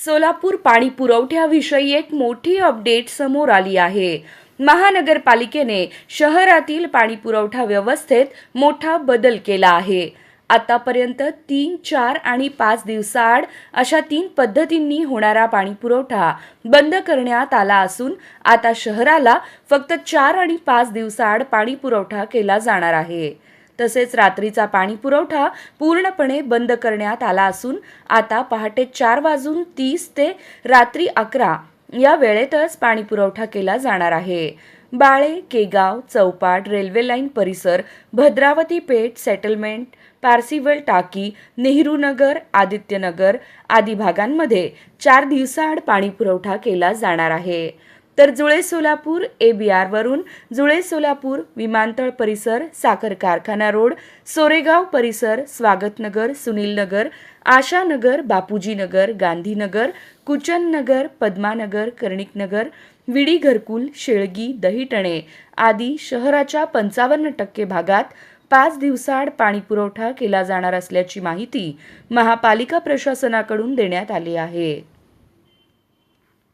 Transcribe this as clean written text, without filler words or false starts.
सोलापूर पाणी पुरवठ्याविषयी एक मोठी अपडेट समोर आली आहे। महानगरपालिकेने शहरातील पाणी पुरवठा व्यवस्थेत मोठा बदल केला आहे। आतापर्यंत 3, 4 आणि 5 दिवसाआड अशा 3 पद्धतींनी होणारा पाणी पुरवठा बंद करण्यात आला असून आता शहराला फक्त 4 आणि 5 दिवसाआड पाणी पुरवठा केला जाणार आहे। तसेच रात्रीचा पाणी पुरवठा पूर्णपणे बंद करण्यात आला असून आता पहाटे 4:30 ते रात्री 11 या वेळेतच पाणी पुरवठा केला जाणार आहे। बाळे, केगाव, चौपाट, रेल्वे लाईन परिसर, भद्रावती पेठ, सेटलमेंट, पारसिवल टाकी, नेहरू नगर, आदित्यनगर आदी भागांमध्ये 4 दिवसाआड पाणी पुरवठा केला जाणार आहे। तर जुळे सोलापूर ABR वरून जुळे सोलापूर, विमानतळ परिसर, साखर कारखाना रोड, सोरेगाव परिसर, स्वागत नगर, सुनील नगर, आशा नगर, बापूजी नगर, गांधी नगर, कुचन नगर, पद्मानगर, कर्णिक नगर, विडी घरकुल, शेळगी, दहिटणे आदी शहराच्या 55% भागात 5 दिवसाआड पाणी पुरवठा केला जाणार असल्याची माहिती महापालिका प्रशासनाकडून देण्यात आली आहे।